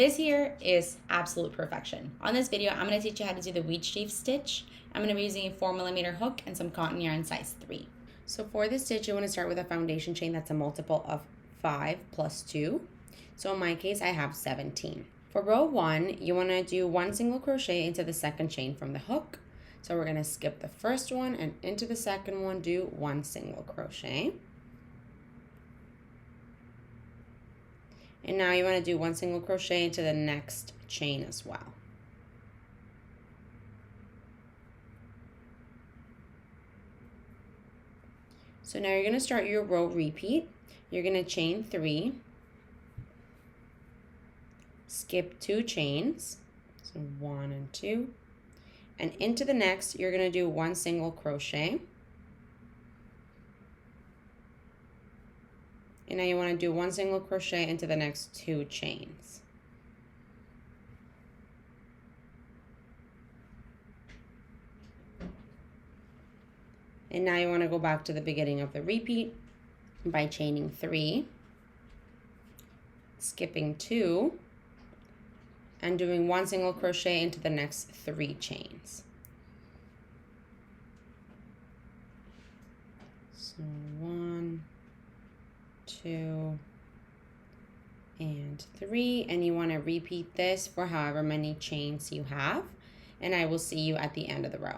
this here is absolute perfection. On this video, I'm going to teach you how to do the Wheatsheaf stitch. I'm going to be using a 4mm hook and some cotton yarn size 3. So for this stitch, you want to start with a foundation chain that's a multiple of 5 plus 2. So in my case, I have 17. For row 1, you want to do 1 single crochet into the second chain from the hook. So we're going to skip the first one and into the second one, do 1 single crochet. And now you want to do 1 single crochet into the next chain as well. So now you're going to start your row repeat. You're going to chain 3, skip 2 chains, so 1 and 2, and into the next you're going to do 1 single crochet. And now you want to do 1 single crochet into the next 2 chains. And now you want to go back to the beginning of the repeat by chaining 3, skipping 2, and doing 1 single crochet into the next 3 chains. So 1, 2, and 3, and you want to repeat this for however many chains you have, and I will see you at the end of the row.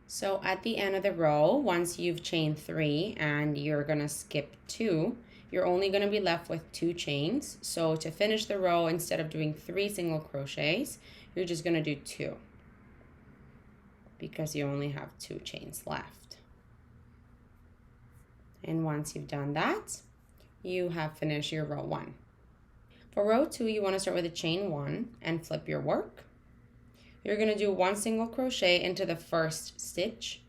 So at the end of the row, once you've chained 3 and you're going to skip 2, you're only going to be left with 2 chains. So to finish the row, instead of doing 3 single crochets, you're just going to do 2 because you only have 2 chains left. And once you've done that, you have finished your row 1. For row 2, you want to start with a chain 1 and flip your work. You're going to do 1 single crochet into the first stitch.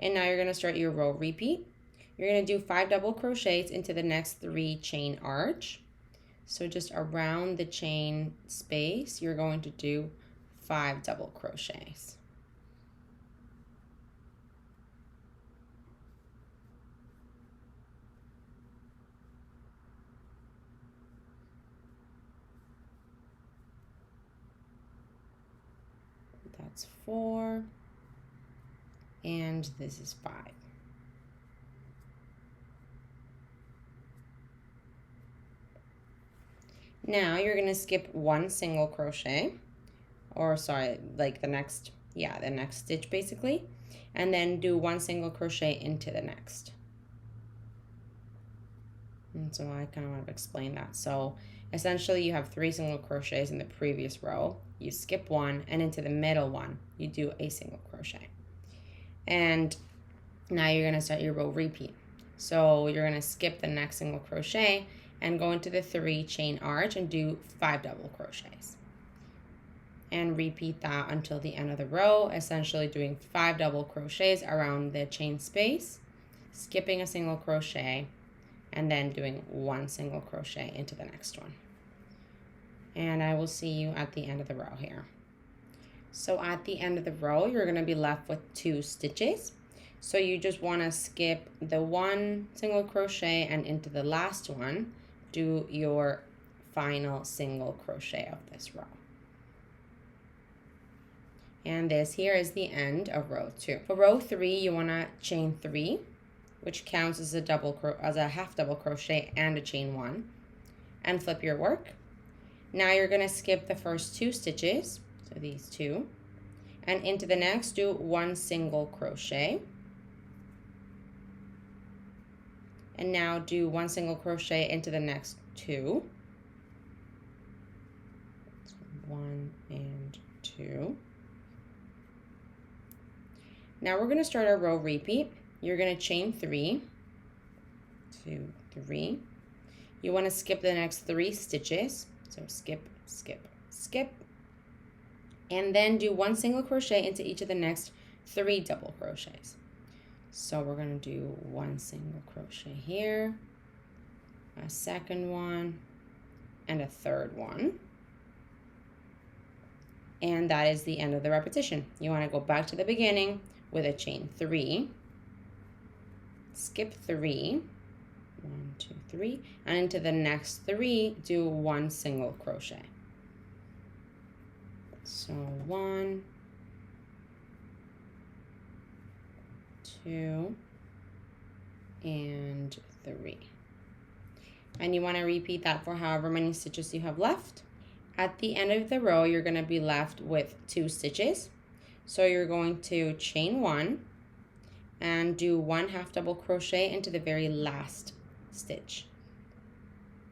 And now you're going to start your row repeat. You're going to do 5 double crochets into the next 3 chain arch. So just around the chain space, you're going to do 5 double crochets. That's 4, and this is 5. Now you're going to skip 1 single crochet, or sorry, like the next stitch basically, and then do 1 single crochet into the next. And so I kind of want to explain that. So essentially you have 3 single crochets in the previous row, you skip 1, and into the middle one you do a single crochet. And now you're going to start your row repeat. So you're going to skip the next single crochet and go into the 3 chain arch and do 5 double crochets. And repeat that until the end of the row, essentially doing 5 double crochets around the chain space, skipping a single crochet, and then doing 1 single crochet into the next one. And I will see you at the end of the row here. So at the end of the row, you're going to be left with 2 stitches. So you just want to skip the 1 single crochet and into the last one, do your final single crochet of this row. And this here is the end of row 2. For row 3, you want to chain 3, which counts as a half double crochet and a chain 1, and flip your work. Now you're going to skip the first 2 stitches, so these 2, and into the next do 1 single crochet, and now do 1 single crochet into the next 2, so 1 and 2. Now we're going to start our row repeat. You're going to chain 3, 2, 3. You want to skip the next 3 stitches. So skip, skip, skip. And then do 1 single crochet into each of the next 3 double crochets. So we're going to do 1 single crochet here, a second one, and a third one. And that is the end of the repetition. You want to go back to the beginning with a chain 3, skip 3, 1, 2, 3, and into the next 3 do 1 single crochet. So 1, 2, and 3. And you want to repeat that for however many stitches you have left. At the end of the row, you're going to be left with 2 stitches. So you're going to chain 1 and do 1 half double crochet into the very last stitch.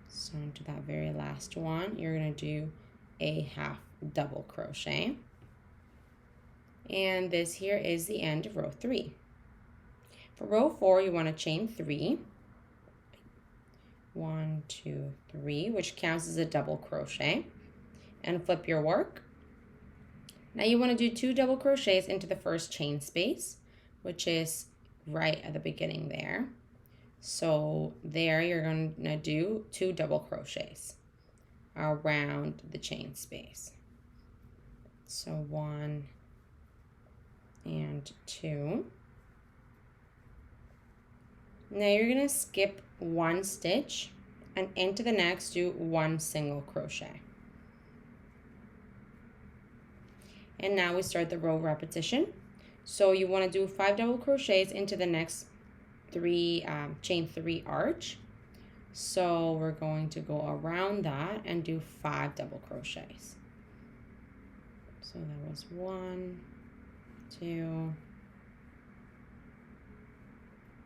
So into that very last one, you're going to do a half double crochet. And this here is the end of row 3. For row 4, you want to chain 3. 1, 2, 3, which counts as a double crochet, and flip your work. Now you want to do 2 double crochets into the first chain space, which is right at the beginning there. So there you're going to do 2 double crochets around the chain space. So 1 and 2. Now you're going to skip 1 stitch and into the next do 1 single crochet. And now we start the row repetition. So you want to do 5 double crochets into the next 3 chain 3 arch. So we're going to go around that and do 5 double crochets. So that was 1, 2,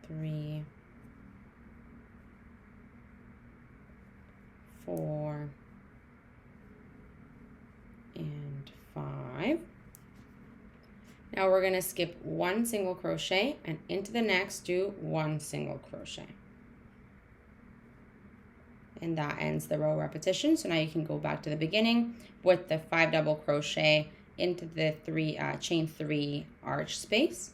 3, 4, and 5. Now we're going to skip 1 single crochet and into the next do 1 single crochet. And that ends the row repetition. So now you can go back to the beginning with the 5 double crochet into the chain 3 arch space,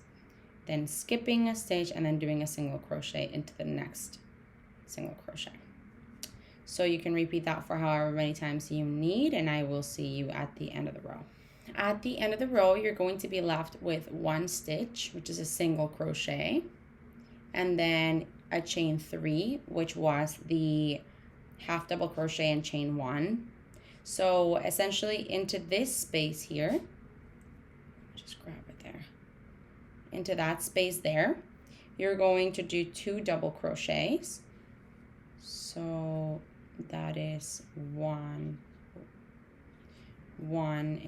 then skipping a stitch and then doing a single crochet into the next single crochet. So you can repeat that for however many times you need, and I will see you at the end of the row. At the end of the row, you're going to be left with 1 stitch, which is a single crochet, and then a chain 3, which was the half double crochet and chain 1. So essentially into this space here, just grab it there, into that space there, you're going to do 2 double crochets. So that is 1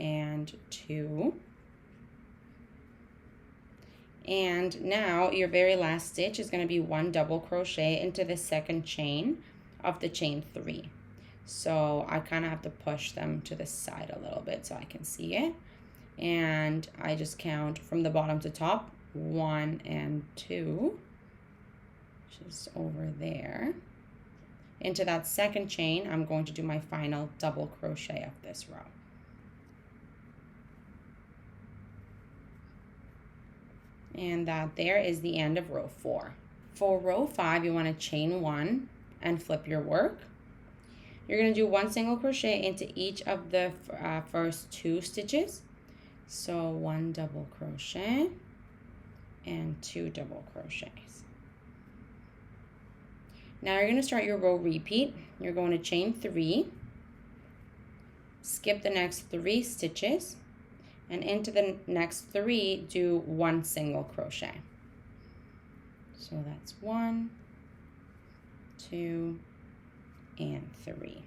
and 2. And now your very last stitch is going to be 1 double crochet into the second chain of the chain 3. So I kind of have to push them to the side a little bit so I can see it. And I just count from the bottom to top, 1 and 2, which is over there. Into that second chain, I'm going to do my final double crochet of this row. And that there is the end of row 4. For row 5, you want to chain 1 and flip your work. You're going to do 1 single crochet into each of the first 2 stitches. So 1 double crochet and 2 double crochets. Now you're going to start your row repeat. You're going to chain 3, skip the next 3 stitches, and into the next 3 do 1 single crochet. So that's 1, 2, and 3.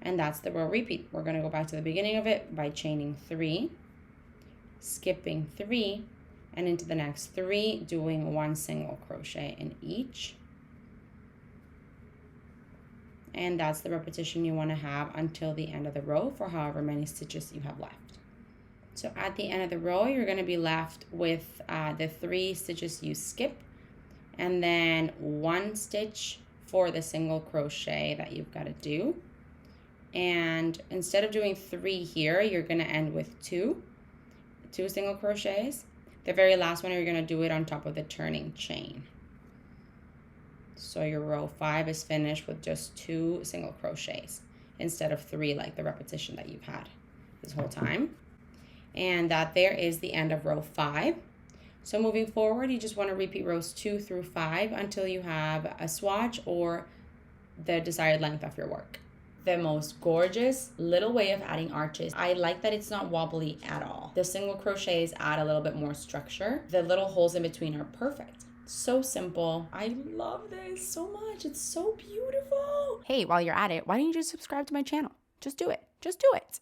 And that's the row repeat. We're going to go back to the beginning of it by chaining 3, skipping 3, and into the next 3 doing 1 single crochet in each. And that's the repetition you want to have until the end of the row for however many stitches you have left. So at the end of the row, you're going to be left with the 3 stitches you skip, and then 1 stitch for the single crochet that you've got to do. And instead of doing 3 here, you're going to end with 2 single crochets. The very last one, you're going to do it on top of the turning chain. So your row 5 is finished with just 2 single crochets instead of 3 like the repetition that you've had this whole time. And that there is the end of row 5. So moving forward, you just want to repeat rows 2 through 5 until you have a swatch or the desired length of your work. The most gorgeous little way of adding arches. I like that it's not wobbly at all. The single crochets add a little bit more structure. The little holes in between are perfect. So simple. I love this so much. It's so beautiful. Hey, while you're at it, why don't you just subscribe to my channel? Just do it. Just do it.